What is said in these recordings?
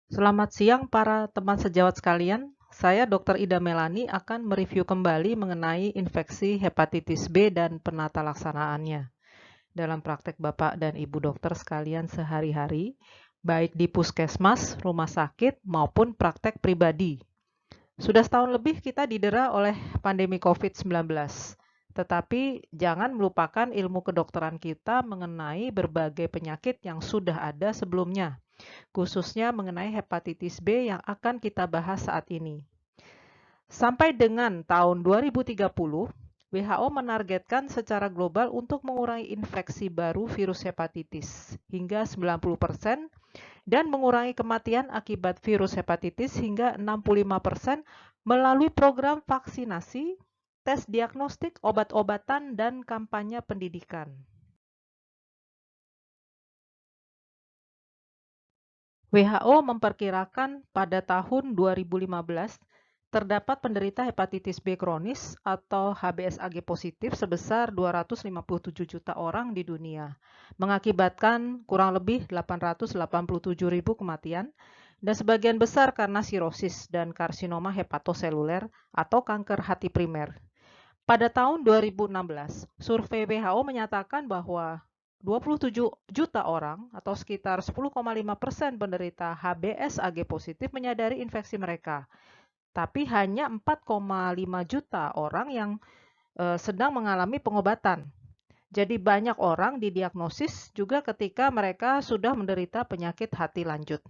Selamat siang para teman sejawat sekalian. Saya Dr. Ida Melani akan mereview kembali mengenai infeksi hepatitis B dan penata laksanaannya dalam praktek Bapak dan Ibu dokter sekalian sehari-hari, baik di puskesmas, rumah sakit, maupun praktek pribadi. Sudah setahun lebih kita didera oleh pandemi COVID-19, tetapi jangan melupakan ilmu kedokteran kita mengenai berbagai penyakit yang sudah ada sebelumnya, khususnya mengenai hepatitis B yang akan kita bahas saat ini. Sampai dengan tahun 2030, WHO menargetkan secara global untuk mengurangi infeksi baru virus hepatitis hingga 90% dan mengurangi kematian akibat virus hepatitis hingga 65% melalui program vaksinasi, tes diagnostik, obat-obatan, dan kampanye pendidikan. WHO memperkirakan pada tahun 2015 terdapat penderita hepatitis B kronis atau HBsAg positif sebesar 257 juta orang di dunia, mengakibatkan kurang lebih 887.000 kematian, dan sebagian besar karena sirosis dan karsinoma hepatoseluler atau kanker hati primer. Pada tahun 2016, survei WHO menyatakan bahwa 27 juta orang atau sekitar 10,5% penderita HBsAg positif menyadari infeksi mereka, tapi hanya 4,5 juta orang yang sedang mengalami pengobatan. Jadi banyak orang didiagnosis juga ketika mereka sudah menderita penyakit hati lanjut.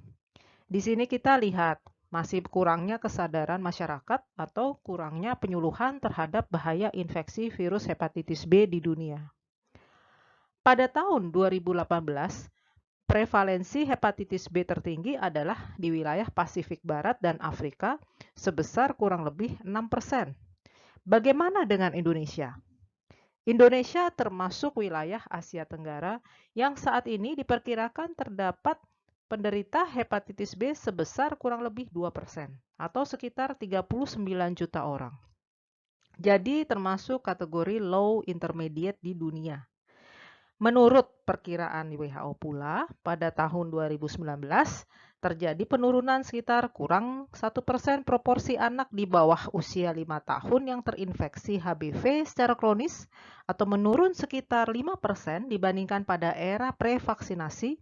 Di sini kita lihat masih kurangnya kesadaran masyarakat atau kurangnya penyuluhan terhadap bahaya infeksi virus hepatitis B di dunia. Pada tahun 2018, prevalensi hepatitis B tertinggi adalah di wilayah Pasifik Barat dan Afrika sebesar kurang lebih 6%. Bagaimana dengan Indonesia? Indonesia termasuk wilayah Asia Tenggara yang saat ini diperkirakan terdapat penderita hepatitis B sebesar kurang lebih 2% atau sekitar 39 juta orang. Jadi termasuk kategori low intermediate di dunia. Menurut perkiraan WHO pula, pada tahun 2019 terjadi penurunan sekitar kurang 1% proporsi anak di bawah usia 5 tahun yang terinfeksi HBV secara kronis atau menurun sekitar 5% dibandingkan pada era pre-vaksinasi,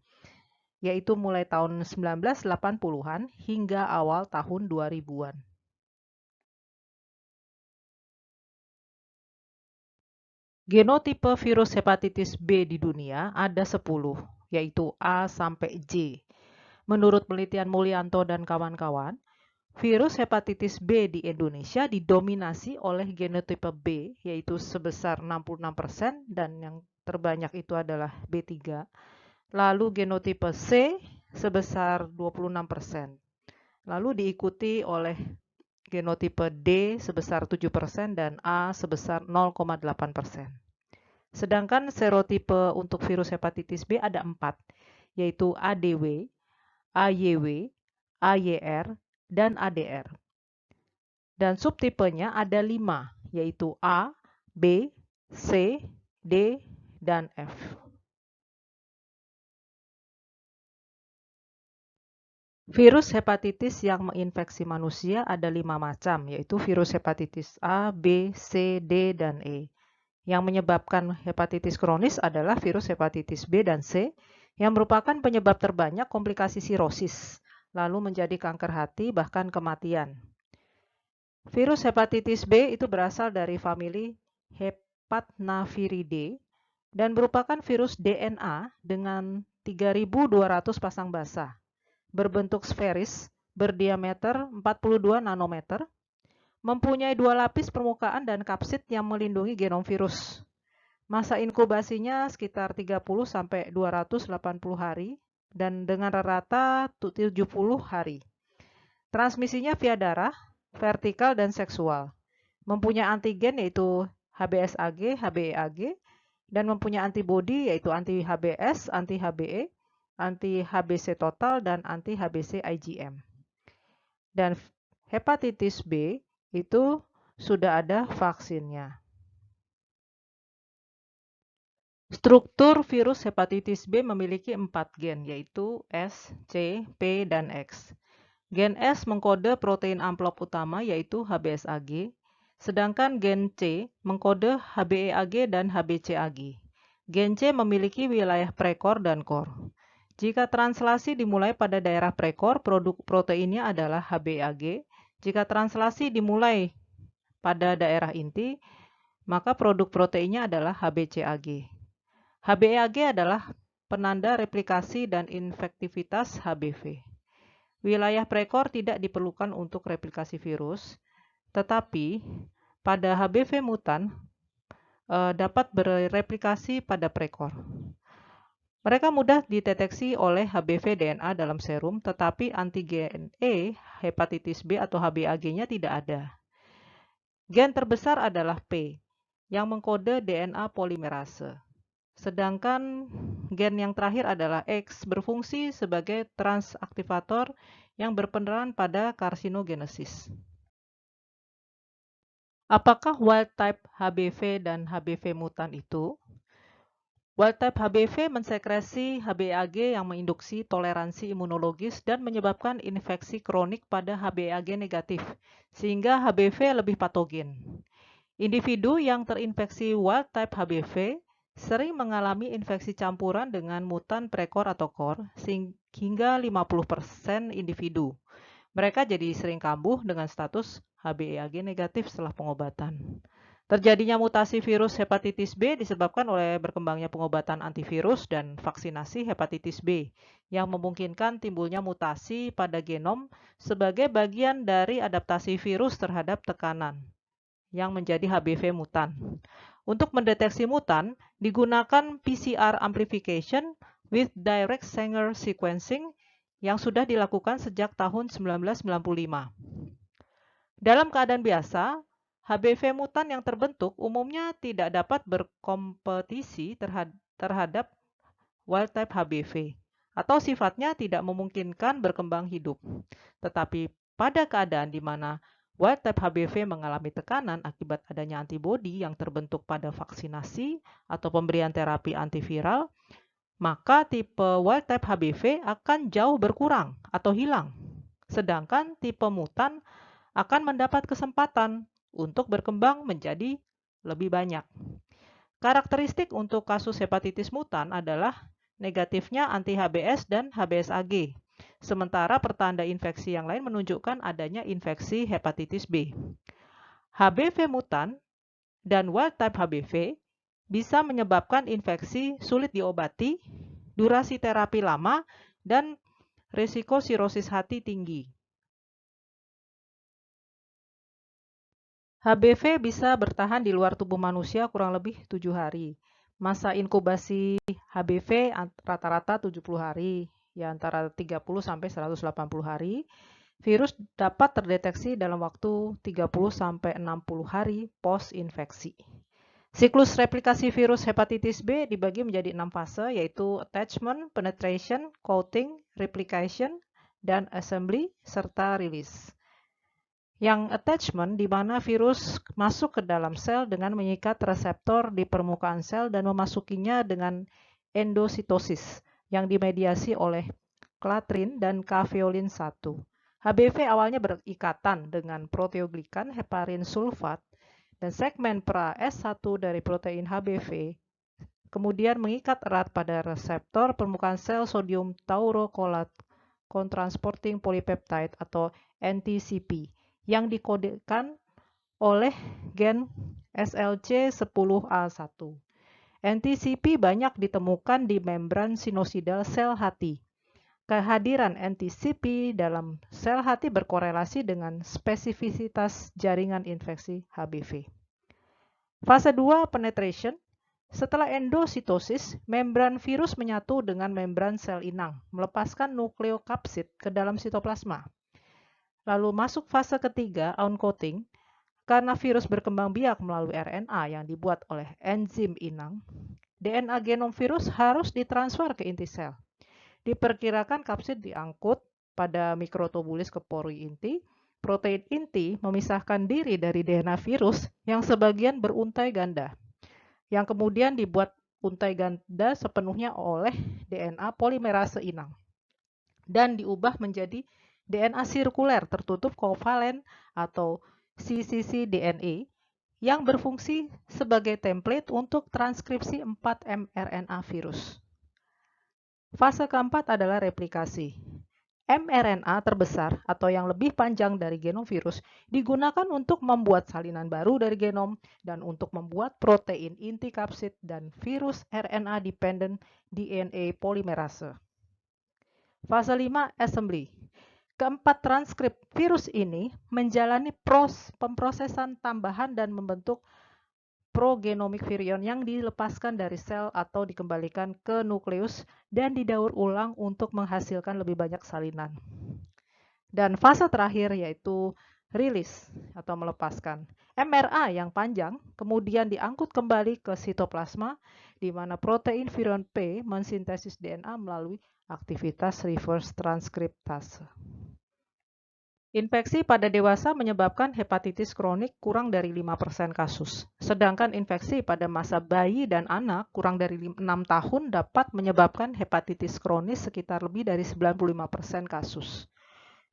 yaitu mulai tahun 1980-an hingga awal tahun 2000-an. Genotipe virus hepatitis B di dunia ada 10, yaitu A sampai J. Menurut penelitian Mulyanto dan kawan-kawan, virus hepatitis B di Indonesia didominasi oleh genotipe B, yaitu sebesar 66%, dan yang terbanyak itu adalah B3. Lalu genotipe C sebesar 26%. Lalu diikuti oleh genotipe D sebesar 7% dan A sebesar 0,8%. Sedangkan serotipe untuk virus hepatitis B ada 4, yaitu ADW, AYW, AYR, dan ADR. Dan subtipenya ada 5, yaitu A, B, C, D, dan F. Virus hepatitis yang menginfeksi manusia ada 5 macam, yaitu virus hepatitis A, B, C, D, dan E. Yang menyebabkan hepatitis kronis adalah virus hepatitis B dan C, yang merupakan penyebab terbanyak komplikasi sirosis, lalu menjadi kanker hati, bahkan kematian. Virus hepatitis B itu berasal dari famili Hepatnaviridae dan merupakan virus DNA dengan 3.200 pasang basa, berbentuk sferis, berdiameter 42 nanometer, mempunyai 2 lapis permukaan dan kapsid yang melindungi genom virus. Masa inkubasinya sekitar 30 sampai 280 hari dan dengan rata 70 hari. Transmisinya via darah, vertikal dan seksual. Mempunyai antigen yaitu HBsAg, HBeAg, dan mempunyai antibodi yaitu anti-HBs, anti-HBe, anti-HBc total, dan anti-HBc IgM. Dan hepatitis B itu sudah ada vaksinnya. Struktur virus hepatitis B memiliki 4 gen, yaitu S, C, P, dan X. Gen S mengkode protein amplop utama yaitu HBsAg, sedangkan gen C mengkode HBeAg dan HBcAg. Gen C memiliki wilayah prekor dan kor. Jika translasi dimulai pada daerah prekor, produk proteinnya adalah HBeAg. Jika translasi dimulai pada daerah inti, maka produk proteinnya adalah HBcAg. HBeAg adalah penanda replikasi dan infektivitas HBV. Wilayah prekor tidak diperlukan untuk replikasi virus, tetapi pada HBV mutan dapat bereplikasi pada prekor. Mereka mudah dideteksi oleh HBV DNA dalam serum, tetapi antigen E, hepatitis B atau HBAG-nya tidak ada. Gen terbesar adalah P, yang mengkode DNA polimerase. Sedangkan gen yang terakhir adalah X, berfungsi sebagai transaktivator yang berperan pada karsinogenesis. Apakah wild type HBV dan HBV mutan itu? Wild type HBV mensekresi HBeAg yang menginduksi toleransi imunologis dan menyebabkan infeksi kronik pada HBeAg negatif, sehingga HBV lebih patogen. Individu yang terinfeksi wild type HBV sering mengalami infeksi campuran dengan mutan prekor atau kor, hingga 50% individu. Mereka jadi sering kambuh dengan status HBeAg negatif setelah pengobatan. Terjadinya mutasi virus hepatitis B disebabkan oleh berkembangnya pengobatan antivirus dan vaksinasi hepatitis B yang memungkinkan timbulnya mutasi pada genom sebagai bagian dari adaptasi virus terhadap tekanan yang menjadi HBV mutan. Untuk mendeteksi mutan, digunakan PCR amplification with direct Sanger sequencing yang sudah dilakukan sejak tahun 1995. Dalam keadaan biasa, HBV mutan yang terbentuk umumnya tidak dapat berkompetisi terhadap wild type HBV atau sifatnya tidak memungkinkan berkembang hidup. Tetapi pada keadaan di mana wild type HBV mengalami tekanan akibat adanya antibodi yang terbentuk pada vaksinasi atau pemberian terapi antiviral, maka tipe wild type HBV akan jauh berkurang atau hilang. Sedangkan tipe mutan akan mendapat kesempatan untuk berkembang menjadi lebih banyak. Karakteristik untuk kasus hepatitis mutan adalah negatifnya anti-HBs dan HBsAg, sementara pertanda infeksi yang lain menunjukkan adanya infeksi hepatitis B. HBV mutan dan wild type HBV bisa menyebabkan infeksi sulit diobati, durasi terapi lama, dan risiko sirosis hati tinggi. HBV bisa bertahan di luar tubuh manusia kurang lebih 7 hari. Masa inkubasi HBV rata-rata 70 hari, ya antara 30 sampai 180 hari. Virus dapat terdeteksi dalam waktu 30 sampai 60 hari post-infeksi. Siklus replikasi virus hepatitis B dibagi menjadi 6 fase, yaitu attachment, penetration, coating, replication, dan assembly, serta release. Yang attachment di mana virus masuk ke dalam sel dengan mengikat reseptor di permukaan sel dan memasukinya dengan endositosis yang dimediasi oleh klatrin dan kaveolin 1. HBV awalnya berikatan dengan proteoglikan heparin sulfat dan segmen pra S1 dari protein HBV kemudian mengikat erat pada reseptor permukaan sel sodium taurokolat contransporting polypeptide atau NTCP yang dikodekan oleh gen SLC10A1. NTCP banyak ditemukan di membran sinosidal sel hati. Kehadiran NTCP dalam sel hati berkorelasi dengan spesifisitas jaringan infeksi HBV. Fase 2 penetration. Setelah endositosis, membran virus menyatu dengan membran sel inang, melepaskan nukleokapsid ke dalam sitoplasma. Lalu masuk fase ketiga, uncoating, karena virus berkembang biak melalui RNA yang dibuat oleh enzim inang, DNA genom virus harus ditransfer ke inti sel. Diperkirakan kapsid diangkut pada mikrotubulis ke pori inti. Protein inti memisahkan diri dari DNA virus yang sebagian beruntai ganda, yang kemudian dibuat untai ganda sepenuhnya oleh DNA polimerase inang dan diubah menjadi DNA sirkuler tertutup kovalen atau cccDNA yang berfungsi sebagai template untuk transkripsi 4 mRNA virus. Fase keempat adalah replikasi. mRNA terbesar atau yang lebih panjang dari genom virus digunakan untuk membuat salinan baru dari genom dan untuk membuat protein inti kapsid dan virus RNA-dependent DNA polymerase. Fase 5, assembly. Keempat transkrip virus ini menjalani pemrosesan tambahan dan membentuk progenomic virion yang dilepaskan dari sel atau dikembalikan ke nukleus dan didaur ulang untuk menghasilkan lebih banyak salinan. Dan fase terakhir yaitu rilis atau melepaskan. mRNA yang panjang kemudian diangkut kembali ke sitoplasma di mana protein virion P mensintesis DNA melalui aktivitas reverse transkriptase. Infeksi pada dewasa menyebabkan hepatitis kronik kurang dari 5% kasus. Sedangkan infeksi pada masa bayi dan anak kurang dari 6 tahun dapat menyebabkan hepatitis kronis sekitar lebih dari 95% kasus.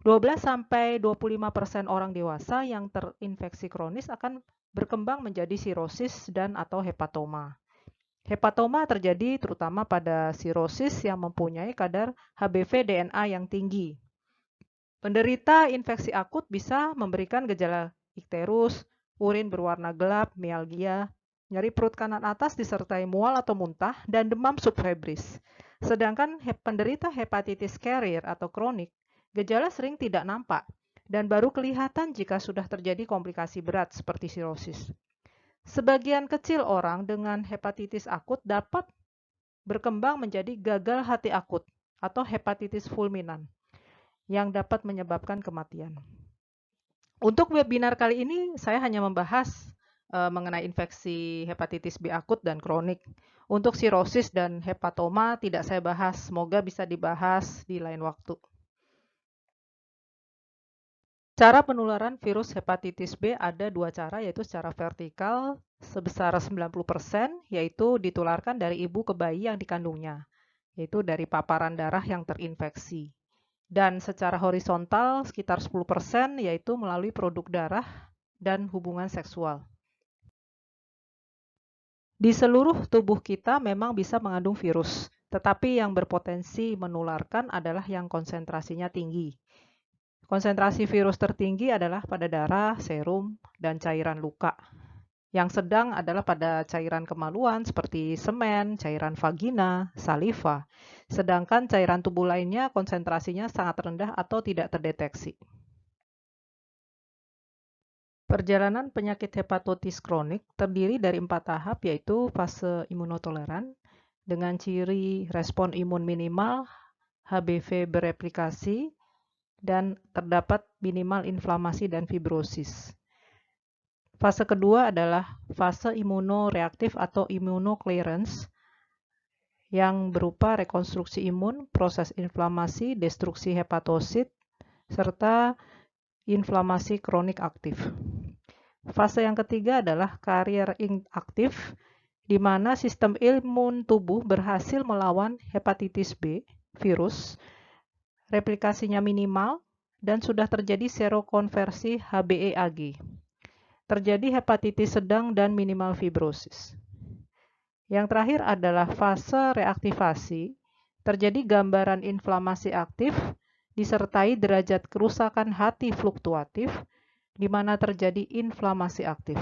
12-25% orang dewasa yang terinfeksi kronis akan berkembang menjadi sirosis dan atau hepatoma. Hepatoma terjadi terutama pada sirosis yang mempunyai kadar HBV DNA yang tinggi. Penderita infeksi akut bisa memberikan gejala ikterus, urin berwarna gelap, mialgia, nyeri perut kanan atas disertai mual atau muntah, dan demam subfebris. Sedangkan penderita hepatitis carrier atau kronik, gejala sering tidak nampak dan baru kelihatan jika sudah terjadi komplikasi berat seperti sirosis. Sebagian kecil orang dengan hepatitis akut dapat berkembang menjadi gagal hati akut atau hepatitis fulminan yang dapat menyebabkan kematian. Untuk webinar kali ini, saya hanya membahas mengenai infeksi hepatitis B akut dan kronik. Untuk sirosis dan hepatoma tidak saya bahas, semoga bisa dibahas di lain waktu. Cara penularan virus hepatitis B ada dua cara, yaitu secara vertikal sebesar 90%, yaitu ditularkan dari ibu ke bayi yang dikandungnya, yaitu dari paparan darah yang terinfeksi. Dan secara horizontal sekitar 10%, yaitu melalui produk darah dan hubungan seksual. Di seluruh tubuh kita memang bisa mengandung virus, tetapi yang berpotensi menularkan adalah yang konsentrasinya tinggi. Konsentrasi virus tertinggi adalah pada darah, serum, dan cairan luka. Yang sedang adalah pada cairan kemaluan seperti semen, cairan vagina, saliva. Sedangkan cairan tubuh lainnya konsentrasinya sangat rendah atau tidak terdeteksi. Perjalanan penyakit hepatitis kronik terdiri dari 4 tahap, yaitu fase imunotoleran dengan ciri respon imun minimal, HBV bereplikasi, dan terdapat minimal inflamasi dan fibrosis. Fase kedua adalah fase imunoreaktif atau immunoclearance yang berupa rekonstruksi imun, proses inflamasi, destruksi hepatosit, serta inflamasi kronik aktif. Fase yang ketiga adalah carrier inaktif, di mana sistem imun tubuh berhasil melawan hepatitis B virus, replikasinya minimal, dan sudah terjadi serokonversi HBeAg. Terjadi hepatitis sedang dan minimal fibrosis. Yang terakhir adalah fase reaktivasi, terjadi gambaran inflamasi aktif, disertai derajat kerusakan hati fluktuatif, di mana terjadi inflamasi aktif.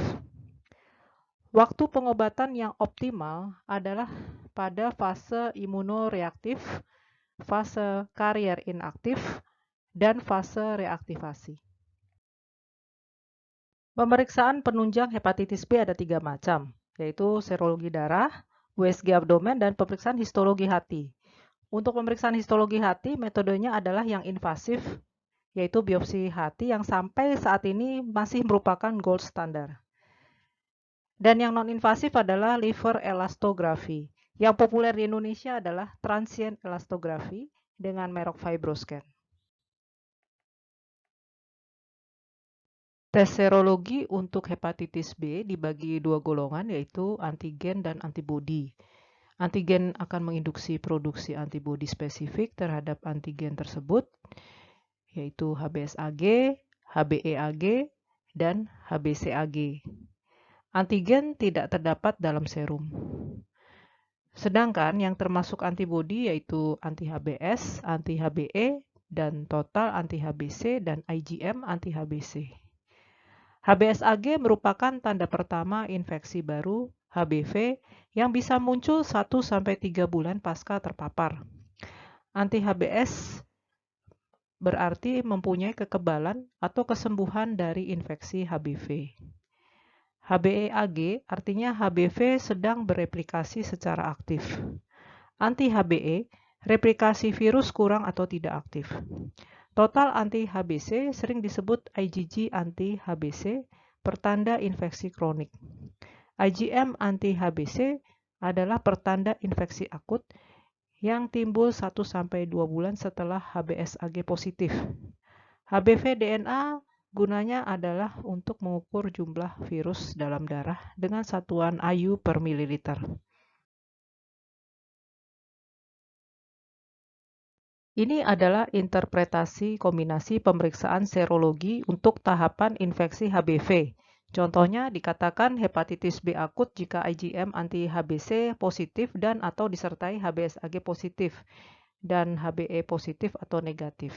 Waktu pengobatan yang optimal adalah pada fase imunoreaktif, fase carrier inaktif, dan fase reaktivasi. Pemeriksaan penunjang hepatitis B ada 3 macam, yaitu serologi darah, USG abdomen, dan pemeriksaan histologi hati. Untuk pemeriksaan histologi hati, metodenya adalah yang invasif, yaitu biopsi hati yang sampai saat ini masih merupakan gold standard. Dan yang non-invasif adalah liver elastography. Yang populer di Indonesia adalah transient elastography dengan merek FibroScan. Tes serologi untuk hepatitis B dibagi dua golongan, yaitu antigen dan antibodi. Antigen akan menginduksi produksi antibodi spesifik terhadap antigen tersebut. yaitu HBsAg, HBeAg, dan HbCAg. Antigen tidak terdapat dalam serum. Sedangkan yang termasuk antibodi yaitu anti-HBs, anti-HBe, dan total anti-HBc dan IgM anti-HBc. HBsAg merupakan tanda pertama infeksi baru HBV yang bisa muncul 1-3 bulan pasca terpapar. Anti-HBs berarti mempunyai kekebalan atau kesembuhan dari infeksi HBV. HBeAg artinya HBV sedang bereplikasi secara aktif. Anti-HBe, replikasi virus kurang atau tidak aktif. Total anti-HBc sering disebut IgG anti-HBc, pertanda infeksi kronik. IgM anti-HBc adalah pertanda infeksi akut yang timbul 1-2 bulan setelah HBsAg positif. HBV DNA gunanya adalah untuk mengukur jumlah virus dalam darah dengan satuan IU per mililiter. Ini adalah interpretasi kombinasi pemeriksaan serologi untuk tahapan infeksi HBV. Contohnya dikatakan hepatitis B akut jika IgM anti-HBc positif dan atau disertai HBsAg positif dan HBe positif atau negatif.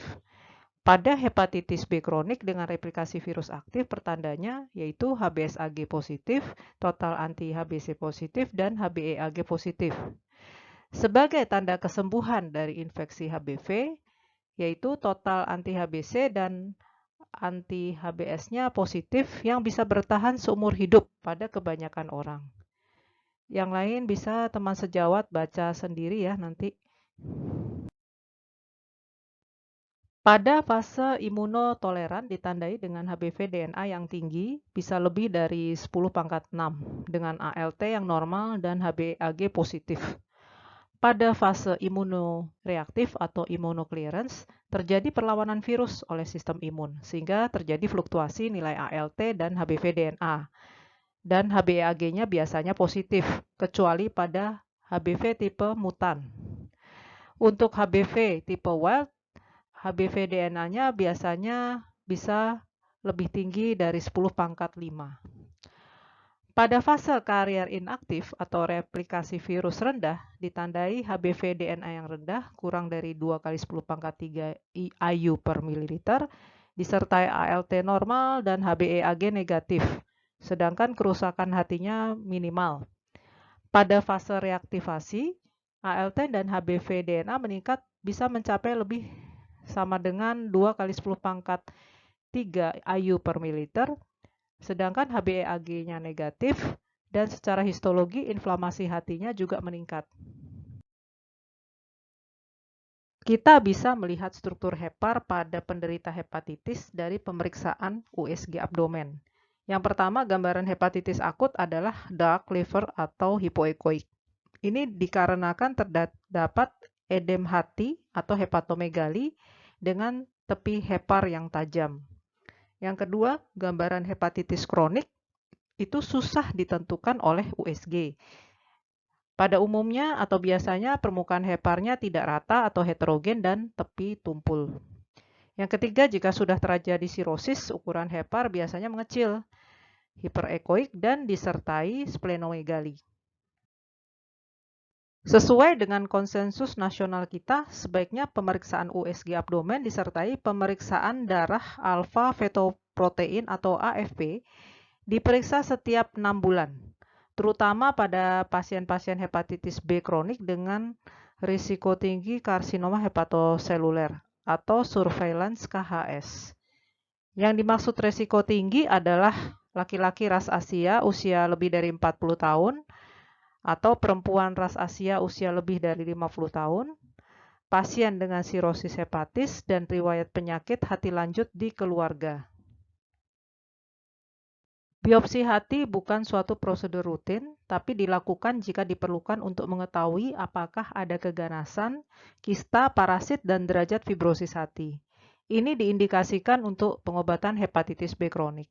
Pada hepatitis B kronik dengan replikasi virus aktif pertandanya yaitu HBsAg positif, total anti-HBc positif, dan HBeAg positif. Sebagai tanda kesembuhan dari infeksi HBV, yaitu total anti-HBc dan anti-HBs-nya positif yang bisa bertahan seumur hidup pada kebanyakan orang. Yang lain bisa teman sejawat baca sendiri ya nanti. Pada fase imunotoleran ditandai dengan HBV DNA yang tinggi, bisa lebih dari 10⁻⁶, dengan ALT yang normal dan HBeAg positif. Pada fase imunoreaktif atau immunoclearance, terjadi perlawanan virus oleh sistem imun, sehingga terjadi fluktuasi nilai ALT dan HBV DNA. Dan HBeAg-nya biasanya positif, kecuali pada HBV tipe mutan. Untuk HBV tipe wild, HBV DNA-nya biasanya bisa lebih tinggi dari 10⁻⁵. Pada fase karier inaktif atau replikasi virus rendah, ditandai HBV DNA yang rendah, kurang dari 2×10⁻³ IU per mililiter, disertai ALT normal dan HBeAg negatif, sedangkan kerusakan hatinya minimal. Pada fase reaktivasi, ALT dan HBV DNA meningkat bisa mencapai lebih sama dengan 2×10⁻³ IU per mililiter, sedangkan HBeAg-nya negatif dan secara histologi inflamasi hatinya juga meningkat. Kita bisa melihat struktur hepar pada penderita hepatitis dari pemeriksaan USG abdomen. Yang pertama, gambaran hepatitis akut adalah dark liver atau hipoekoik. Ini dikarenakan terdapat edem hati atau hepatomegali dengan tepi hepar yang tajam. Yang kedua, gambaran hepatitis kronik itu susah ditentukan oleh USG. Pada umumnya atau biasanya permukaan heparnya tidak rata atau heterogen dan tepi tumpul. Yang ketiga, jika sudah terjadi sirosis, ukuran hepar biasanya mengecil, hiperekoik, dan disertai splenomegali. Sesuai dengan konsensus nasional kita, sebaiknya pemeriksaan USG abdomen disertai pemeriksaan darah alfa fetoprotein atau AFP diperiksa setiap 6 bulan, terutama pada pasien-pasien hepatitis B kronik dengan risiko tinggi karsinoma hepatoseluler atau surveillance KHS. Yang dimaksud risiko tinggi adalah laki-laki ras Asia usia lebih dari 40 tahun, atau perempuan ras Asia usia lebih dari 50 tahun, pasien dengan sirosis hepatis, dan riwayat penyakit hati lanjut di keluarga. Biopsi hati bukan suatu prosedur rutin, tapi dilakukan jika diperlukan untuk mengetahui apakah ada keganasan, kista, parasit, dan derajat fibrosis hati. Ini diindikasikan untuk pengobatan hepatitis B kronik.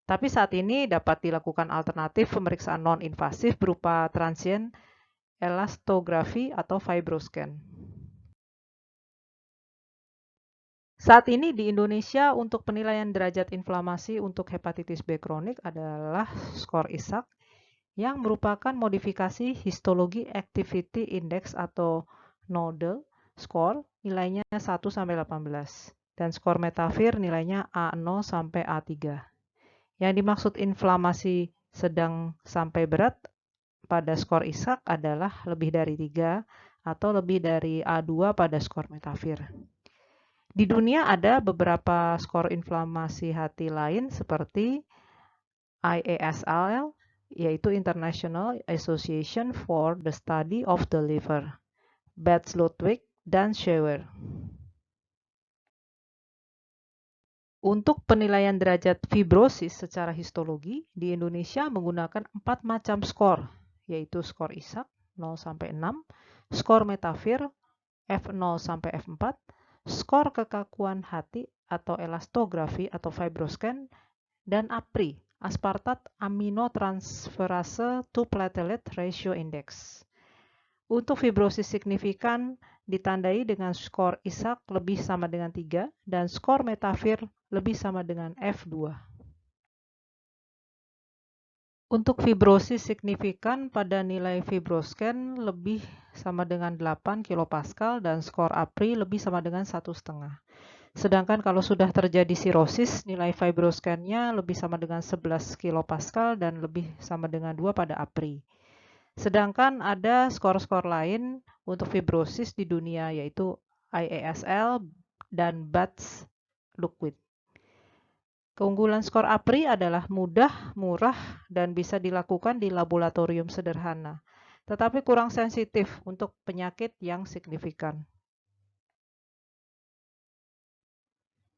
Tapi saat ini dapat dilakukan alternatif pemeriksaan non-invasif berupa transient elastografi atau fibroscan. Saat ini di Indonesia untuk penilaian derajat inflamasi untuk hepatitis B kronik adalah skor ISAK yang merupakan modifikasi histologi activity index atau nodal score nilainya 1 sampai 18 dan skor Metavir nilainya A0 sampai A3. Yang dimaksud inflamasi sedang sampai berat pada skor ISAK adalah lebih dari 3 atau lebih dari A2 pada skor Metavir. Di dunia ada beberapa skor inflamasi hati lain seperti IASL, yaitu International Association for the Study of the Liver, Betz-Ludwig, dan Scheuer. Untuk penilaian derajat fibrosis secara histologi, di Indonesia menggunakan 4 macam skor, yaitu skor ISAK 0 sampai 6, skor Metavir F0 sampai F4, skor kekakuan hati atau elastografi atau fibroscan, dan APRI, aspartate aminotransferase to platelet ratio index. Untuk fibrosis signifikan ditandai dengan skor ISAK lebih sama dengan 3 dan skor Metavir lebih sama dengan F2. Untuk fibrosis signifikan pada nilai fibroscan lebih sama dengan 8 kilopascal dan skor APRI lebih sama dengan 1,5. Sedangkan kalau sudah terjadi sirosis, nilai fibroscan-nya lebih sama dengan 11 kilopascal dan lebih sama dengan 2 pada APRI. Sedangkan ada skor-skor lain untuk fibrosis di dunia yaitu IASL dan Betz-Ludwig. Keunggulan skor APRI adalah mudah, murah, dan bisa dilakukan di laboratorium sederhana, tetapi kurang sensitif untuk penyakit yang signifikan.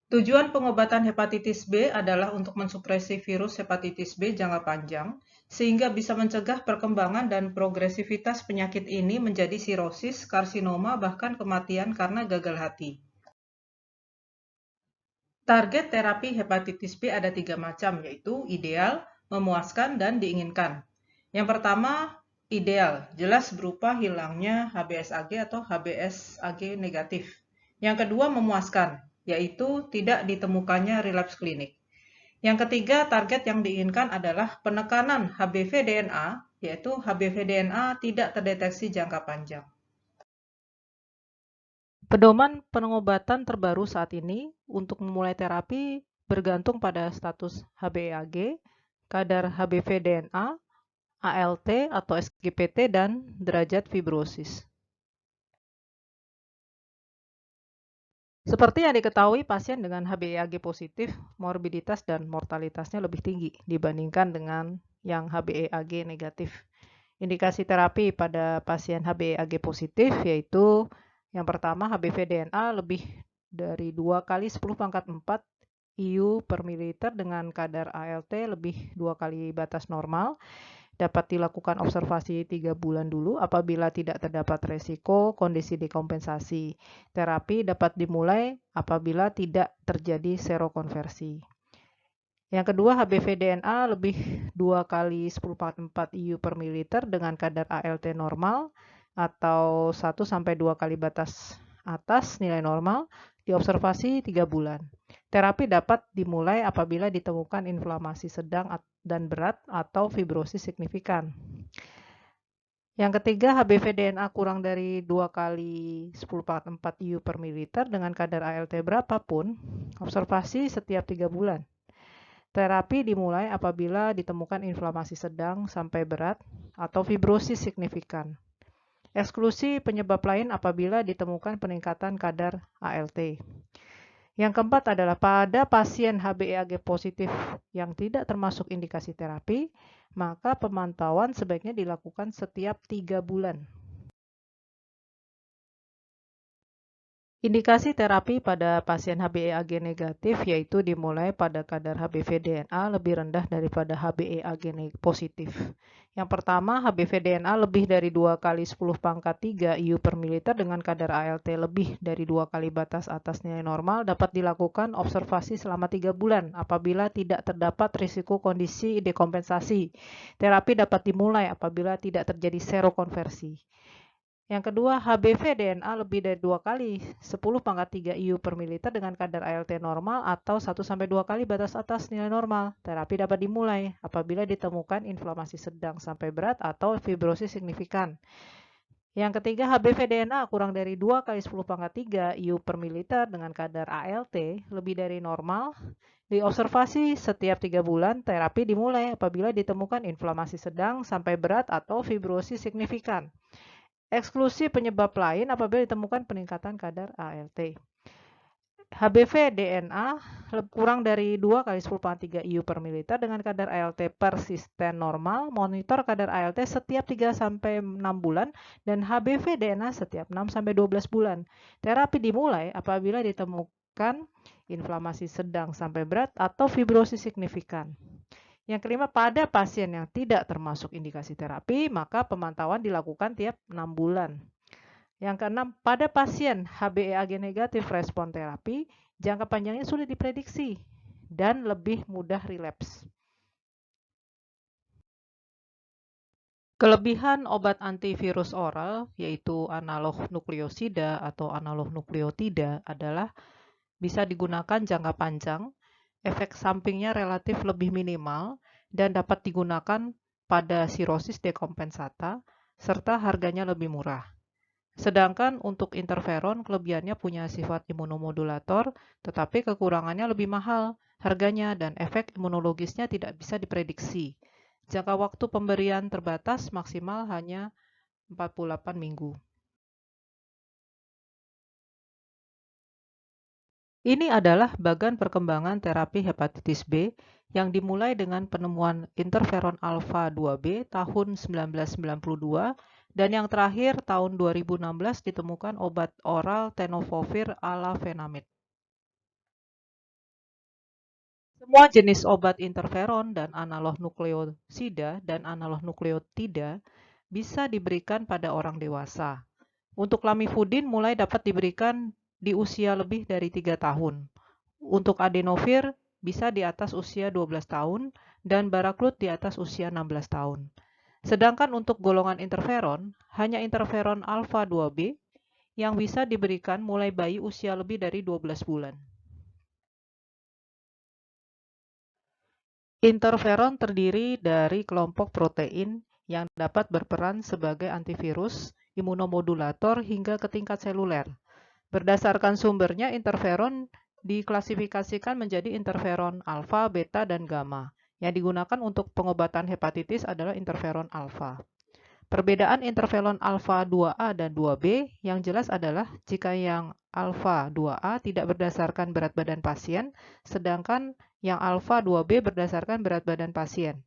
Tujuan pengobatan hepatitis B adalah untuk mensupresi virus hepatitis B jangka panjang, sehingga bisa mencegah perkembangan dan progresivitas penyakit ini menjadi sirosis, karsinoma, bahkan kematian karena gagal hati. Target terapi hepatitis B ada 3 macam, yaitu ideal, memuaskan, dan diinginkan. Yang pertama, ideal, jelas berupa hilangnya HBsAg atau HBsAg negatif. Yang kedua, memuaskan, yaitu tidak ditemukannya relapse klinik. Yang ketiga, target yang diinginkan adalah penekanan HBV-DNA, yaitu HBV-DNA tidak terdeteksi jangka panjang. Pedoman pengobatan terbaru saat ini untuk memulai terapi bergantung pada status HBeAg, kadar HBV-DNA, ALT atau SGPT, dan derajat fibrosis. Seperti yang diketahui, pasien dengan HBeAg positif, morbiditas dan mortalitasnya lebih tinggi dibandingkan dengan yang HBeAg negatif. Indikasi terapi pada pasien HBeAg positif yaitu yang pertama HBV-DNA lebih dari 2 kali 10 pangkat 4 IU per mililiter dengan kadar ALT lebih 2 kali batas normal. Dapat dilakukan observasi 3 bulan dulu apabila tidak terdapat resiko kondisi dekompensasi. Terapi dapat dimulai apabila tidak terjadi serokonversi. Yang kedua, HBV-DNA lebih 2 kali 10⁴ IU per mililiter dengan kadar ALT normal atau 1 sampai 2 kali batas atas nilai normal, diobservasi 3 bulan. Terapi dapat dimulai apabila ditemukan inflamasi sedang dan berat atau fibrosis signifikan. Yang ketiga, HBV-DNA kurang dari 2 kali 10⁴ IU per mililiter dengan kadar ALT berapapun, observasi setiap 3 bulan. Terapi dimulai apabila ditemukan inflamasi sedang sampai berat atau fibrosis signifikan. Eksklusi penyebab lain apabila ditemukan peningkatan kadar ALT. Yang keempat adalah pada pasien HBeAg positif yang tidak termasuk indikasi terapi, maka pemantauan sebaiknya dilakukan setiap 3 bulan. Indikasi terapi pada pasien HBeAg negatif yaitu dimulai pada kadar HBV-DNA lebih rendah daripada HBeAg positif. Yang pertama, HBV-DNA lebih dari 2 kali 10⁻³ IU per mililiter dengan kadar ALT lebih dari 2 kali batas atas nilai normal dapat dilakukan observasi selama 3 bulan apabila tidak terdapat risiko kondisi dekompensasi. Terapi dapat dimulai apabila tidak terjadi serokonversi. Yang kedua, HBV-DNA lebih dari 2 kali 10⁻³ IU per mililiter dengan kadar ALT normal atau 1-2 kali batas atas nilai normal. Terapi dapat dimulai apabila ditemukan inflamasi sedang sampai berat atau fibrosis signifikan. Yang ketiga, HBV-DNA kurang dari 2 kali 10⁻³ IU per mililiter dengan kadar ALT lebih dari normal. Diobservasi setiap 3 bulan, terapi dimulai apabila ditemukan inflamasi sedang sampai berat atau fibrosis signifikan. Eksklusi penyebab lain apabila ditemukan peningkatan kadar ALT. HBV-DNA kurang dari 2 kali 10⁻³ IU per mililiter dengan kadar ALT persisten normal, monitor kadar ALT setiap 3-6 bulan, dan HBV-DNA setiap 6-12 bulan. Terapi dimulai apabila ditemukan inflamasi sedang sampai berat atau fibrosis signifikan. Yang kelima, pada pasien yang tidak termasuk indikasi terapi, maka pemantauan dilakukan tiap 6 bulan. Yang keenam, pada pasien HBeAg negatif respon terapi, jangka panjangnya sulit diprediksi dan lebih mudah relapse. Kelebihan obat antivirus oral, yaitu analog nukleosida atau analog nukleotida, adalah bisa digunakan jangka panjang, efek sampingnya relatif lebih minimal, dan dapat digunakan pada sirosis dekompensata, serta harganya lebih murah. Sedangkan untuk interferon, kelebihannya punya sifat imunomodulator, tetapi kekurangannya lebih mahal harganya dan efek imunologisnya tidak bisa diprediksi. Jangka waktu pemberian terbatas, maksimal hanya 48 minggu. Ini adalah bagan perkembangan terapi hepatitis B yang dimulai dengan penemuan interferon alfa 2B tahun 1992 dan yang terakhir tahun 2016 ditemukan obat oral tenofovir alafenamid. Semua jenis obat interferon dan analog nukleosida dan analog nukleotida bisa diberikan pada orang dewasa. Untuk lamivudin mulai dapat diberikan di usia lebih dari 3 tahun. Untuk adenovir bisa di atas usia 12 tahun dan baraclut di atas usia 16 tahun. Sedangkan untuk golongan interferon, hanya interferon alfa 2B yang bisa diberikan mulai bayi usia lebih dari 12 bulan. Interferon terdiri dari kelompok protein yang dapat berperan sebagai antivirus, imunomodulator hingga ke tingkat seluler. Berdasarkan sumbernya, interferon diklasifikasikan menjadi interferon alfa, beta, dan gamma. Yang digunakan untuk pengobatan hepatitis adalah interferon alfa. Perbedaan interferon alfa 2A dan 2B yang jelas adalah jika yang alfa 2A tidak berdasarkan berat badan pasien, sedangkan yang alfa 2B berdasarkan berat badan pasien.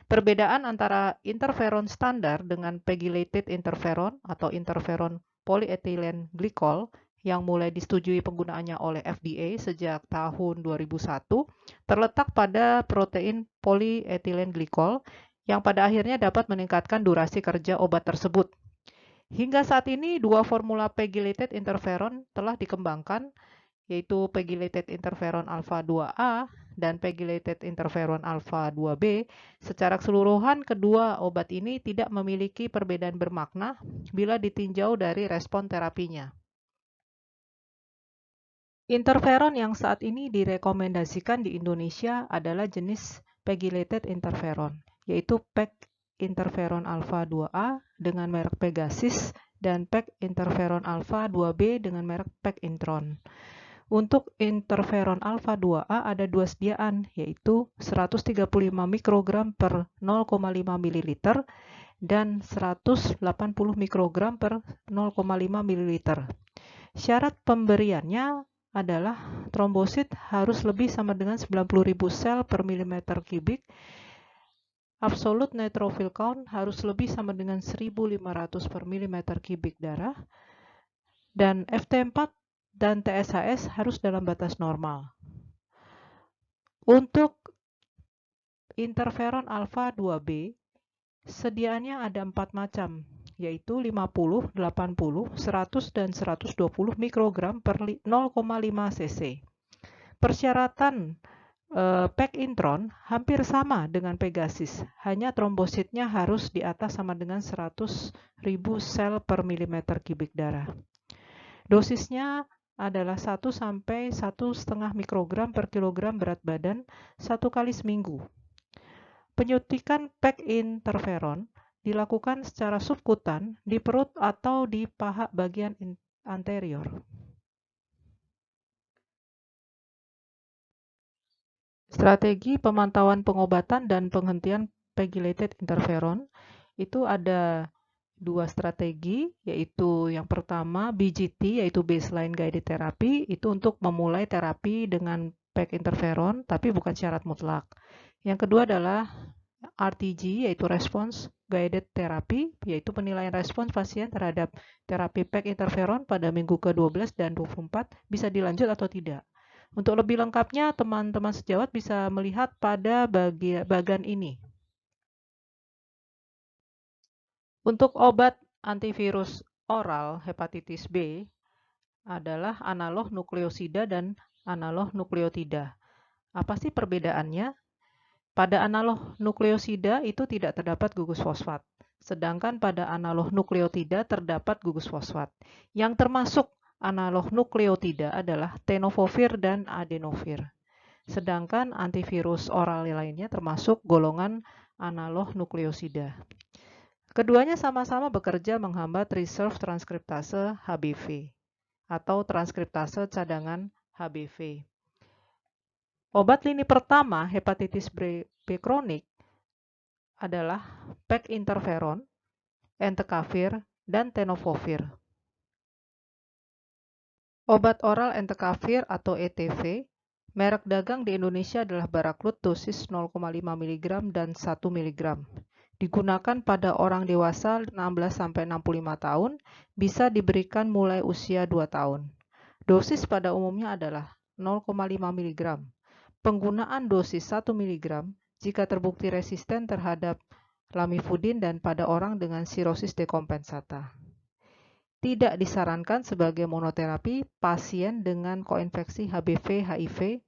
Perbedaan antara interferon standar dengan pegylated interferon atau interferon polyethylene glycol yang mulai disetujui penggunaannya oleh FDA sejak tahun 2001 terletak pada protein polyethylene glycol yang pada akhirnya dapat meningkatkan durasi kerja obat tersebut. Hingga saat ini, dua formula pegylated interferon telah dikembangkan, yaitu pegylated interferon alfa 2A dan pegylated interferon alfa 2B. Secara keseluruhan, kedua obat ini tidak memiliki perbedaan bermakna bila ditinjau dari respon terapinya. Interferon yang saat ini direkomendasikan di Indonesia adalah jenis pegylated interferon, yaitu PEG interferon alfa 2A dengan merek Pegasis dan PEG interferon alfa 2B dengan merek PEG Intron. Untuk interferon alfa 2A ada dua sediaan, yaitu 135 mikrogram per 0,5 ml dan 180 mikrogram per 0,5 ml. Syarat pemberiannya adalah trombosit harus lebih sama dengan 90.000 sel per milimeter kubik, absolute neutrophil count harus lebih sama dengan 1.500 per milimeter kubik darah, dan FT4 dan TSHS harus dalam batas normal. Untuk interferon alfa 2B, sediaannya ada 4 macam, yaitu 50, 80, 100, dan 120 mikrogram per 0,5 cc. Persyaratan Peg-Intron hampir sama dengan Pegasus, hanya trombositnya harus di atas sama dengan 100.000 sel per milimeter kubik darah. Dosisnya adalah 1 sampai 1,5 mikrogram per kilogram berat badan 1 kali seminggu. Penyuntikan peg interferon dilakukan secara subkutan di perut atau di paha bagian anterior. Strategi pemantauan pengobatan dan penghentian pegylated interferon itu ada 2 strategi, yaitu yang pertama BGT, yaitu baseline guided therapy, itu untuk memulai terapi dengan peg interferon, tapi bukan syarat mutlak. Yang kedua adalah RTG, yaitu response guided therapy, yaitu penilaian respons pasien terhadap terapi peg interferon pada minggu ke-12 dan 24 bisa dilanjut atau tidak. Untuk lebih lengkapnya, teman-teman sejawat bisa melihat pada bagian ini. Untuk obat antivirus oral hepatitis B adalah analog nukleosida dan analog nukleotida. Apa sih perbedaannya? Pada analog nukleosida itu tidak terdapat gugus fosfat, sedangkan pada analog nukleotida terdapat gugus fosfat. Yang termasuk analog nukleotida adalah tenofovir dan adenovir. Sedangkan antivirus oral lainnya termasuk golongan analog nukleosida. Keduanya sama-sama bekerja menghambat reserve transkriptase HBV atau transkriptase cadangan HBV. Obat lini pertama hepatitis B kronik adalah peg interferon, entecavir, dan tenofovir. Obat oral entecavir atau ETV, merek dagang di Indonesia adalah Baraclut dosis 0,5 mg dan 1 mg. Digunakan pada orang dewasa 16-65 tahun, bisa diberikan mulai usia 2 tahun. Dosis pada umumnya adalah 0,5 mg. Penggunaan dosis 1 mg jika terbukti resisten terhadap lamivudin dan pada orang dengan sirosis dekompensata. Tidak disarankan sebagai monoterapi pasien dengan koinfeksi HBV/HIV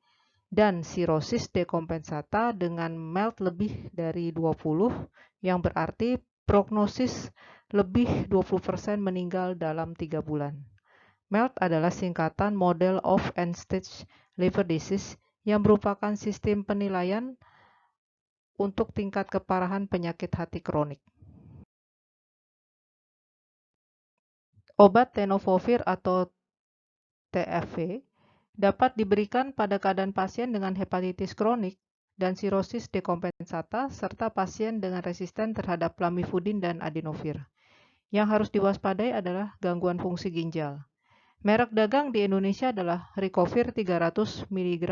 dan sirosis dekompensata dengan MELT lebih dari 20, yang berarti prognosis lebih 20% meninggal dalam 3 bulan. MELT adalah singkatan Model of End-Stage Liver Disease yang merupakan sistem penilaian untuk tingkat keparahan penyakit hati kronik. Obat tenofovir atau TFV dapat diberikan pada keadaan pasien dengan hepatitis kronik dan sirosis dekompensata serta pasien dengan resisten terhadap lamivudin dan adenovir. Yang harus diwaspadai adalah gangguan fungsi ginjal. Merek dagang di Indonesia adalah Ricovir 300 mg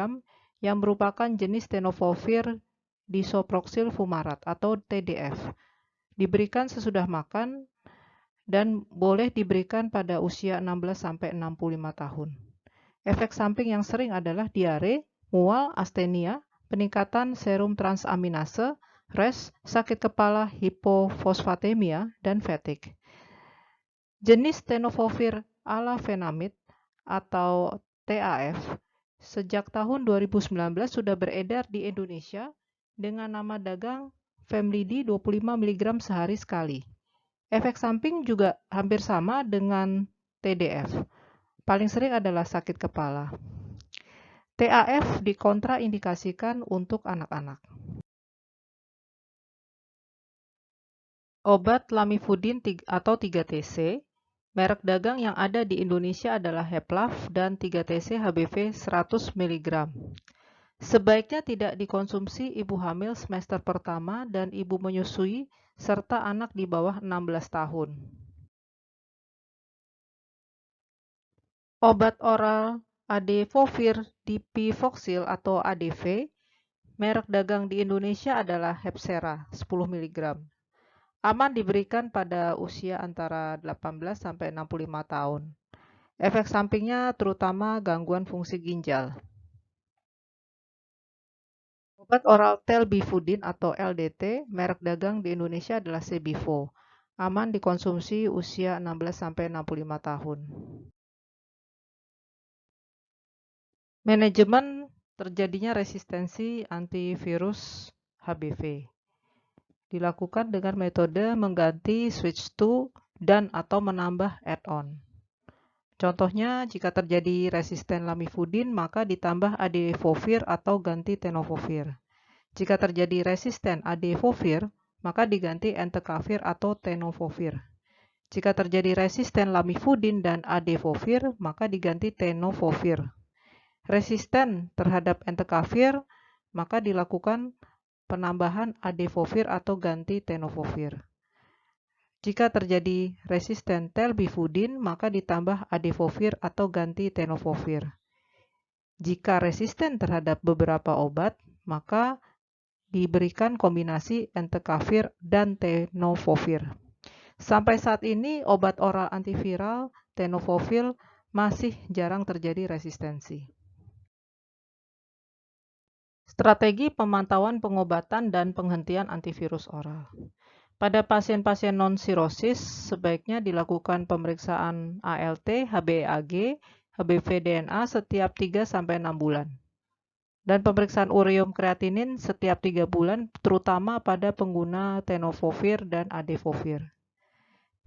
yang merupakan jenis tenofovir disoproxil fumarat atau TDF. Diberikan sesudah makan dan boleh diberikan pada usia 16-65 tahun. Efek samping yang sering adalah diare, mual, astenia, peningkatan serum transaminase, rash, sakit kepala, hipofosfatemia, dan fatigue. Jenis tenofovir alafenamid atau TAF sejak tahun 2019 sudah beredar di Indonesia dengan nama dagang Femlidi 25 mg sehari sekali. Efek samping juga hampir sama dengan TDF. Paling sering adalah sakit kepala. TAF dikontraindikasikan untuk anak-anak. Obat lamivudin atau 3TC, merek dagang yang ada di Indonesia adalah Heplav dan 3TC HBV 100 mg. Sebaiknya tidak dikonsumsi ibu hamil semester pertama dan ibu menyusui serta anak di bawah 16 tahun. Obat oral adefovir dipivoxil atau ADV, merek dagang di Indonesia adalah Hepsera 10 mg. Aman diberikan pada usia antara 18 sampai 65 tahun. Efek sampingnya terutama gangguan fungsi ginjal. Obat oral telbifudin atau LDT, merek dagang di Indonesia adalah Sebivo. Aman dikonsumsi usia 16 sampai 65 tahun. Manajemen terjadinya resistensi antivirus HBV. Dilakukan dengan metode mengganti switch to dan atau menambah add-on. Contohnya, jika terjadi resisten lamivudin, maka ditambah adefovir atau ganti tenofovir. Jika terjadi resisten adefovir, maka diganti entecavir atau tenofovir. Jika terjadi resisten lamivudin dan adefovir, maka diganti tenofovir. Resisten terhadap entecavir, maka dilakukan penambahan adefovir atau ganti tenofovir. Jika terjadi resisten telbifudin, maka ditambah adefovir atau ganti tenofovir. Jika resisten terhadap beberapa obat, maka diberikan kombinasi entecavir dan tenofovir. Sampai saat ini, obat oral antiviral tenofovir masih jarang terjadi resistensi. Strategi pemantauan pengobatan dan penghentian antivirus oral. Pada pasien-pasien non-sirosis, sebaiknya dilakukan pemeriksaan ALT, HbAg, HbV-DNA setiap 3-6 bulan. Dan pemeriksaan ureum kreatinin setiap 3 bulan, terutama pada pengguna tenofovir dan adefovir.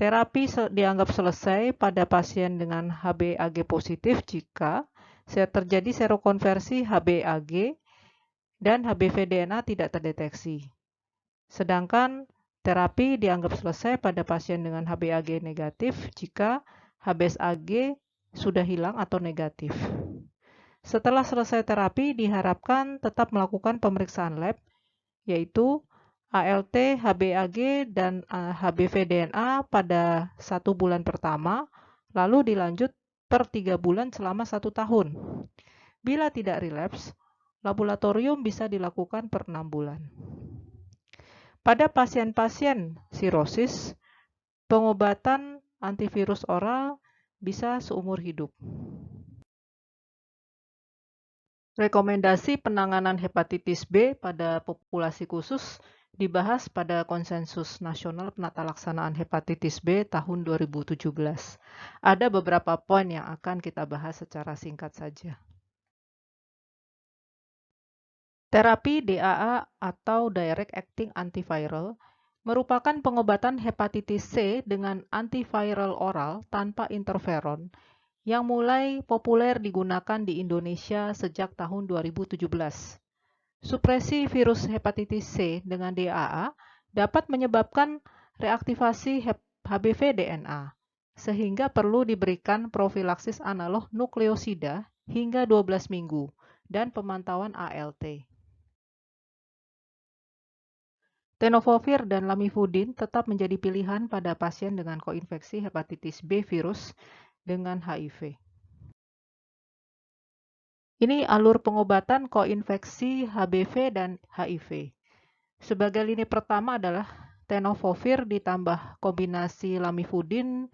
Terapi dianggap selesai pada pasien dengan HbAg positif jika terjadi serokonversi HbAg dan HbV-DNA tidak terdeteksi. Sedangkan terapi dianggap selesai pada pasien dengan HbAg negatif jika HbSAg sudah hilang atau negatif. Setelah selesai terapi, diharapkan tetap melakukan pemeriksaan lab, yaitu ALT, HbAg, dan HbV-DNA pada 1 bulan pertama, lalu dilanjut per 3 bulan selama 1 tahun. Bila tidak relapse, laboratorium bisa dilakukan per 6 bulan. Pada pasien-pasien sirosis, pengobatan antivirus oral bisa seumur hidup. Rekomendasi penanganan hepatitis B pada populasi khusus dibahas pada Konsensus Nasional Penata Laksanaan Hepatitis B tahun 2017. Ada beberapa poin yang akan kita bahas secara singkat saja. Terapi DAA atau Direct Acting Antiviral merupakan pengobatan hepatitis C dengan antiviral oral tanpa interferon yang mulai populer digunakan di Indonesia sejak tahun 2017. Supresi virus hepatitis C dengan DAA dapat menyebabkan reaktivasi HbV-DNA, sehingga perlu diberikan profilaksis analog nukleosida hingga 12 minggu dan pemantauan ALT. Tenofovir dan lamivudin tetap menjadi pilihan pada pasien dengan koinfeksi hepatitis B virus dengan HIV. Ini alur pengobatan koinfeksi HBV dan HIV. Sebagai lini pertama adalah tenofovir ditambah kombinasi lamivudin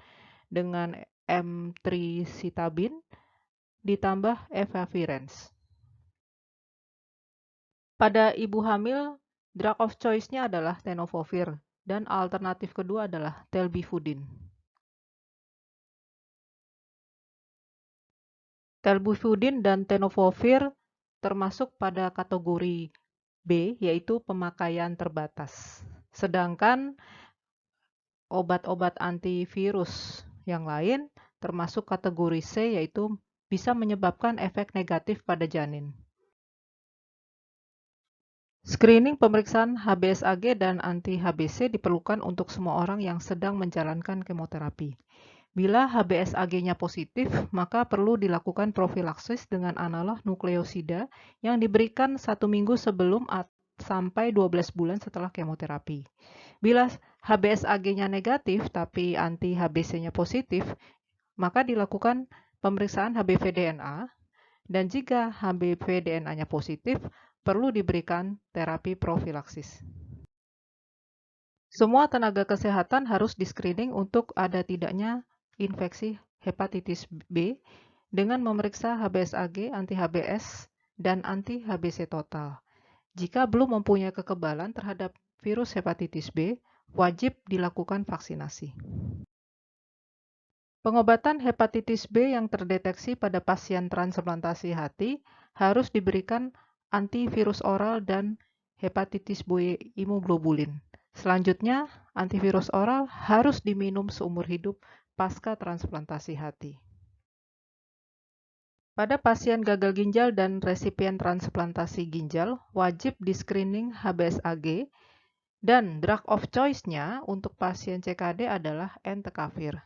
dengan emtricitabine ditambah efavirenz. Pada ibu hamil, drug of choice-nya adalah tenofovir dan alternatif kedua adalah telbifudin. Telbifudin dan tenofovir termasuk pada kategori B, yaitu pemakaian terbatas. Sedangkan obat-obat antivirus yang lain termasuk kategori C, yaitu bisa menyebabkan efek negatif pada janin. Screening pemeriksaan HbSAg dan anti-HbC diperlukan untuk semua orang yang sedang menjalankan kemoterapi. Bila HbSAg-nya positif, maka perlu dilakukan profilaksis dengan analog nukleosida yang diberikan 1 minggu sebelum sampai 12 bulan setelah kemoterapi. Bila HbSAg-nya negatif tapi anti-HbC-nya positif, maka dilakukan pemeriksaan HbV-DNA, dan jika HbV-DNA-nya positif, perlu diberikan terapi profilaksis. Semua tenaga kesehatan harus di-screening untuk ada tidaknya infeksi hepatitis B dengan memeriksa HbSAg, anti-HbS, dan anti-HbC total. Jika belum mempunyai kekebalan terhadap virus hepatitis B, wajib dilakukan vaksinasi. Pengobatan hepatitis B yang terdeteksi pada pasien transplantasi hati harus diberikan antivirus oral dan hepatitis B imunoglobulin. Selanjutnya, antivirus oral harus diminum seumur hidup pasca transplantasi hati. Pada pasien gagal ginjal dan resipien transplantasi ginjal, wajib di-screening HBsAg dan drug of choice-nya untuk pasien CKD adalah entecavir.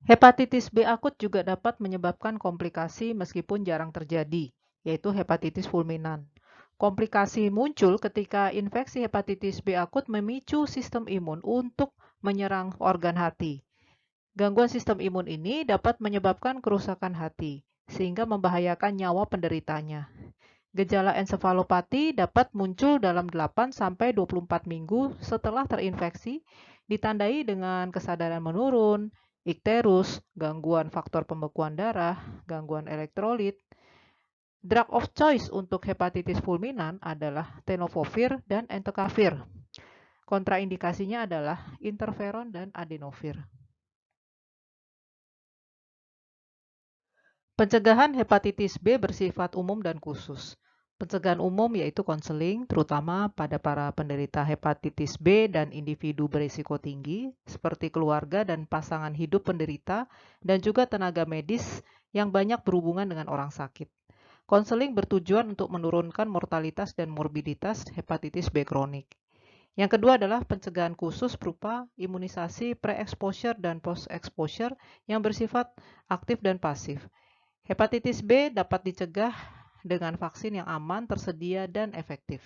Hepatitis B akut juga dapat menyebabkan komplikasi meskipun jarang terjadi, yaitu hepatitis fulminan. Komplikasi muncul ketika infeksi hepatitis B akut memicu sistem imun untuk menyerang organ hati. Gangguan sistem imun ini dapat menyebabkan kerusakan hati, sehingga membahayakan nyawa penderitanya. Gejala ensefalopati dapat muncul dalam 8-24 minggu setelah terinfeksi, ditandai dengan kesadaran menurun, ikterus, gangguan faktor pembekuan darah, gangguan elektrolit. Drug of choice untuk hepatitis fulminan adalah tenofovir dan entecavir. Kontraindikasinya adalah interferon dan adenovir. Pencegahan hepatitis B bersifat umum dan khusus. Pencegahan umum yaitu konseling, terutama pada para penderita hepatitis B dan individu berisiko tinggi, seperti keluarga dan pasangan hidup penderita, dan juga tenaga medis yang banyak berhubungan dengan orang sakit. Konseling bertujuan untuk menurunkan mortalitas dan morbiditas hepatitis B kronik. Yang kedua adalah pencegahan khusus berupa imunisasi pre-exposure dan post-exposure yang bersifat aktif dan pasif. Hepatitis B dapat dicegah dengan vaksin yang aman, tersedia, dan efektif.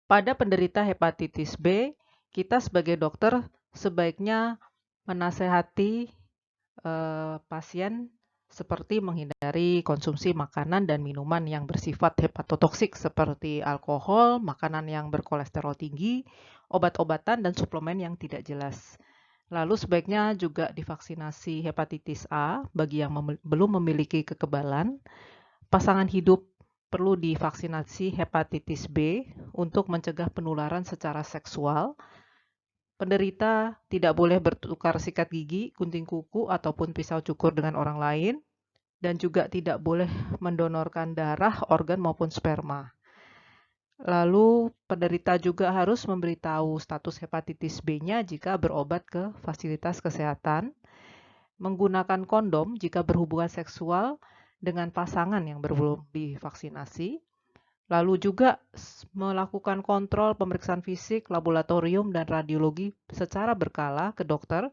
Pada penderita hepatitis B, kita sebagai dokter sebaiknya menasehati pasien seperti menghindari konsumsi makanan dan minuman yang bersifat hepatotoksik seperti alkohol, makanan yang berkolesterol tinggi, obat-obatan, dan suplemen yang tidak jelas. Lalu sebaiknya juga divaksinasi hepatitis A bagi yang belum memiliki kekebalan. Pasangan hidup perlu divaksinasi hepatitis B untuk mencegah penularan secara seksual. Penderita tidak boleh bertukar sikat gigi, gunting kuku, ataupun pisau cukur dengan orang lain. Dan juga tidak boleh mendonorkan darah, organ maupun sperma. Lalu penderita juga harus memberitahu status hepatitis B-nya jika berobat ke fasilitas kesehatan, menggunakan kondom jika berhubungan seksual dengan pasangan yang belum divaksinasi, lalu juga melakukan kontrol pemeriksaan fisik, laboratorium, dan radiologi secara berkala ke dokter,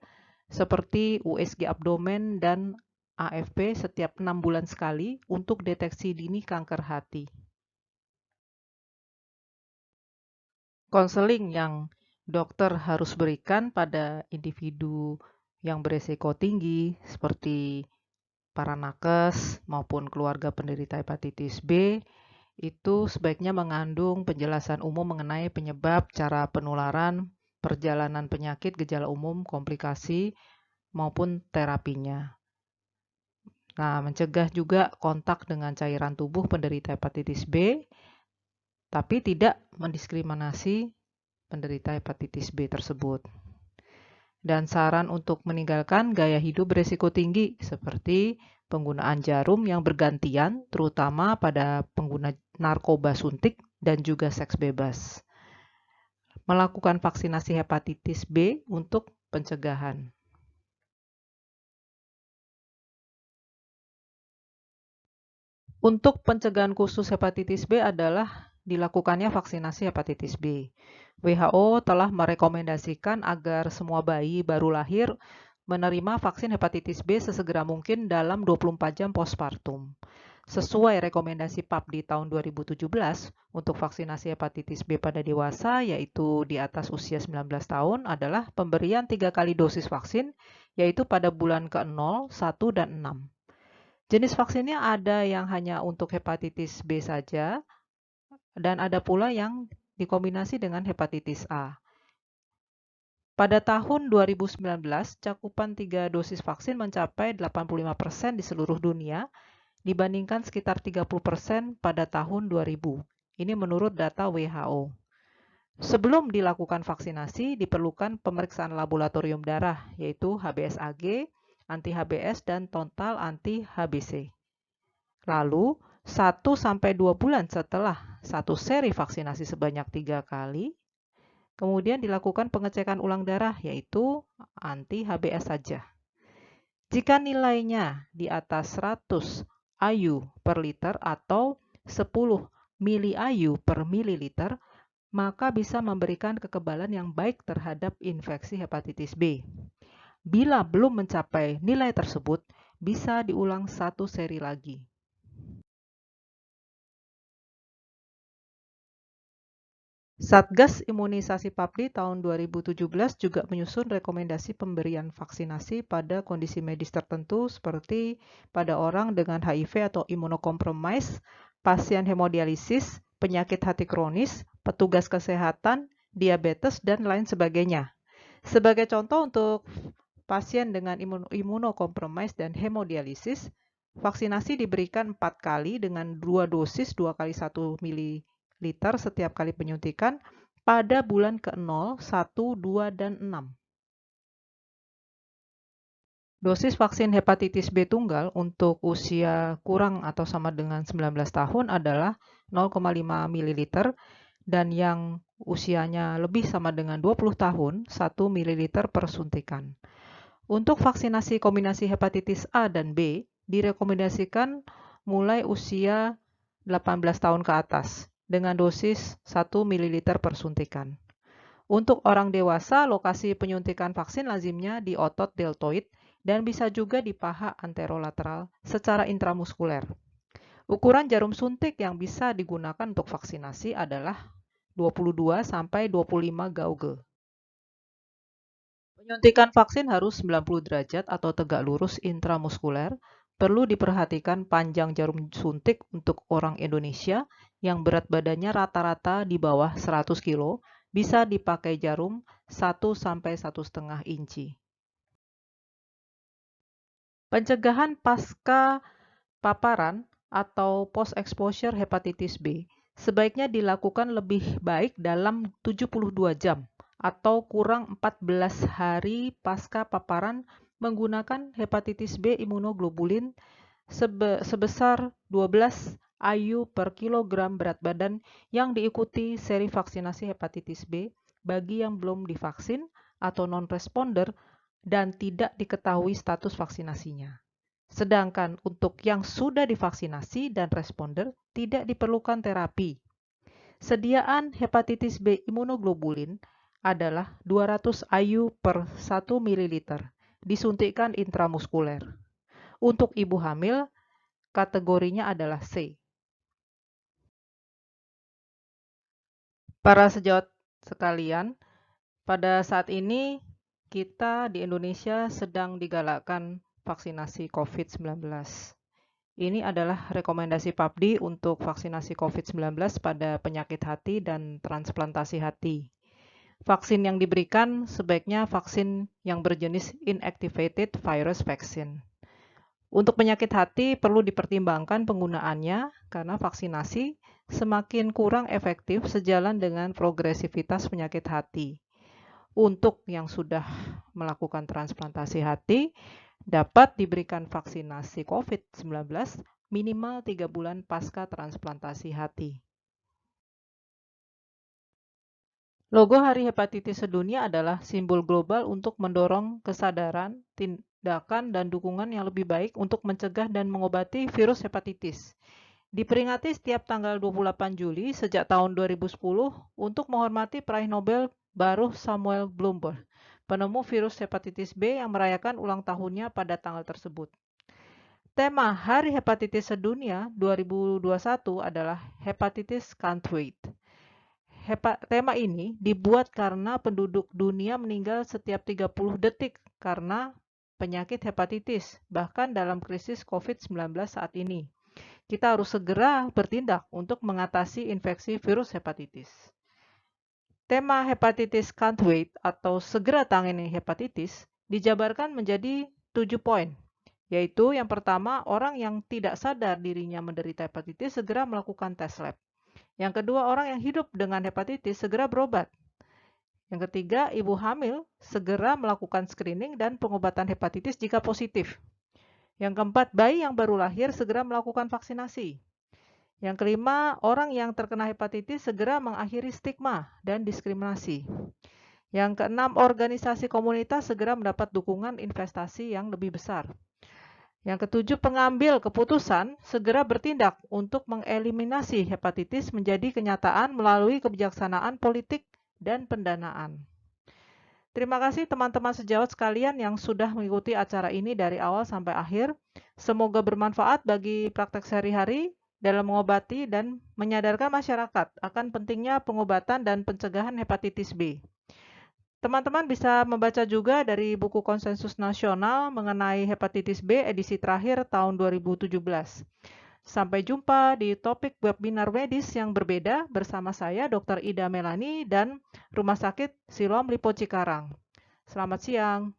seperti USG abdomen dan AFP setiap 6 bulan sekali untuk deteksi dini kanker hati. Konseling yang dokter harus berikan pada individu yang beresiko tinggi seperti para nakes maupun keluarga penderita hepatitis B itu sebaiknya mengandung penjelasan umum mengenai penyebab, cara penularan, perjalanan penyakit, gejala umum, komplikasi, maupun terapinya. Nah, mencegah juga kontak dengan cairan tubuh penderita hepatitis B, tapi tidak mendiskriminasi penderita hepatitis B tersebut. Dan saran untuk meninggalkan gaya hidup berisiko tinggi seperti penggunaan jarum yang bergantian, terutama pada pengguna narkoba suntik dan juga seks bebas. Melakukan vaksinasi hepatitis B untuk pencegahan. Untuk pencegahan khusus hepatitis B adalah dilakukannya vaksinasi hepatitis B. WHO telah merekomendasikan agar semua bayi baru lahir menerima vaksin hepatitis B sesegera mungkin dalam 24 jam postpartum. Sesuai rekomendasi PAP di tahun 2017 untuk vaksinasi hepatitis B pada dewasa, yaitu di atas usia 19 tahun, adalah pemberian 3 kali dosis vaksin, yaitu pada bulan ke-0, 1, dan 6. Jenis vaksinnya ada yang hanya untuk hepatitis B saja, dan ada pula yang dikombinasi dengan hepatitis A. Pada tahun 2019, cakupan 3 dosis vaksin mencapai 85% di seluruh dunia, dibandingkan sekitar 30% pada tahun 2000. Ini menurut data WHO. Sebelum dilakukan vaksinasi, diperlukan pemeriksaan laboratorium darah, yaitu HBsAg, anti-HBs, dan total anti-HBC. Lalu, 1-2 bulan setelah satu seri vaksinasi sebanyak 3 kali, kemudian dilakukan pengecekan ulang darah, yaitu anti-HBs saja. Jika nilainya di atas 100 IU per liter atau 10 mili IU per mililiter, maka bisa memberikan kekebalan yang baik terhadap infeksi hepatitis B. Bila belum mencapai nilai tersebut, bisa diulang satu seri lagi. Satgas Imunisasi PAPDI tahun 2017 juga menyusun rekomendasi pemberian vaksinasi pada kondisi medis tertentu seperti pada orang dengan HIV atau imunokompromis, pasien hemodialisis, penyakit hati kronis, petugas kesehatan, diabetes, dan lain sebagainya. Sebagai contoh untuk pasien dengan imunokompromis dan hemodialisis, vaksinasi diberikan 4 kali dengan 2 dosis 2 kali 1 ml setiap kali penyuntikan pada bulan ke-0, 1, 2, dan 6. Dosis vaksin hepatitis B tunggal untuk usia kurang atau sama dengan 19 tahun adalah 0,5 ml dan yang usianya lebih sama dengan 20 tahun, 1 ml per suntikan. Untuk vaksinasi kombinasi hepatitis A dan B direkomendasikan mulai usia 18 tahun ke atas dengan dosis 1 ml per suntikan. Untuk orang dewasa, lokasi penyuntikan vaksin lazimnya di otot deltoid dan bisa juga di paha anterolateral secara intramuskuler. Ukuran jarum suntik yang bisa digunakan untuk vaksinasi adalah 22-25 gauge. Penyuntikan vaksin harus 90 derajat atau tegak lurus intramuskuler. Perlu diperhatikan panjang jarum suntik untuk orang Indonesia yang berat badannya rata-rata di bawah 100 kg, bisa dipakai jarum 1-1,5 inci. Pencegahan pasca paparan atau post-exposure hepatitis B sebaiknya dilakukan lebih baik dalam 72 jam atau kurang 14 hari pasca paparan menggunakan hepatitis B imunoglobulin sebesar 12 IU per kilogram berat badan yang diikuti seri vaksinasi hepatitis B bagi yang belum divaksin atau non-responder dan tidak diketahui status vaksinasinya. Sedangkan untuk yang sudah divaksinasi dan responder tidak diperlukan terapi. Sediaan hepatitis B imunoglobulin adalah 200 IU per 1 ml, disuntikkan intramuskuler. Untuk ibu hamil, kategorinya adalah C. Para sejawat sekalian, pada saat ini kita di Indonesia sedang digalakkan vaksinasi COVID-19. Ini adalah rekomendasi PAPDI untuk vaksinasi COVID-19 pada penyakit hati dan transplantasi hati. Vaksin yang diberikan sebaiknya vaksin yang berjenis inactivated virus vaccine. Untuk penyakit hati perlu dipertimbangkan penggunaannya karena vaksinasi semakin kurang efektif sejalan dengan progresivitas penyakit hati. Untuk yang sudah melakukan transplantasi hati, dapat diberikan vaksinasi COVID-19 minimal 3 bulan pasca transplantasi hati. Logo Hari Hepatitis Sedunia adalah simbol global untuk mendorong kesadaran, tindakan, dan dukungan yang lebih baik untuk mencegah dan mengobati virus hepatitis. Diperingati setiap tanggal 28 Juli sejak tahun 2010 untuk menghormati peraih Nobel Baruch Samuel Bloomberg, penemu virus hepatitis B yang merayakan ulang tahunnya pada tanggal tersebut. Tema Hari Hepatitis Sedunia 2021 adalah Hepatitis Can't Wait. Tema ini dibuat karena penduduk dunia meninggal setiap 30 detik karena penyakit hepatitis, bahkan dalam krisis COVID-19 saat ini. Kita harus segera bertindak untuk mengatasi infeksi virus hepatitis. Tema hepatitis can't wait atau segera tangani hepatitis dijabarkan menjadi 7 poin, yaitu yang pertama, orang yang tidak sadar dirinya menderita hepatitis segera melakukan tes lab. Yang kedua, orang yang hidup dengan hepatitis segera berobat. Yang ketiga, ibu hamil segera melakukan screening dan pengobatan hepatitis jika positif. Yang keempat, bayi yang baru lahir segera melakukan vaksinasi. Yang kelima, orang yang terkena hepatitis segera mengakhiri stigma dan diskriminasi. Yang keenam, organisasi komunitas segera mendapat dukungan investasi yang lebih besar. Yang ketujuh, pengambil keputusan segera bertindak untuk mengeliminasi hepatitis menjadi kenyataan melalui kebijaksanaan politik dan pendanaan. Terima kasih teman-teman sejawat sekalian yang sudah mengikuti acara ini dari awal sampai akhir. Semoga bermanfaat bagi praktek sehari-hari dalam mengobati dan menyadarkan masyarakat akan pentingnya pengobatan dan pencegahan hepatitis B. Teman-teman bisa membaca juga dari buku Konsensus Nasional mengenai hepatitis B edisi terakhir tahun 2017. Sampai jumpa di topik webinar medis yang berbeda bersama saya Dr. Ida Melani dan Rumah Sakit Siloam Lipo Cikarang. Selamat siang.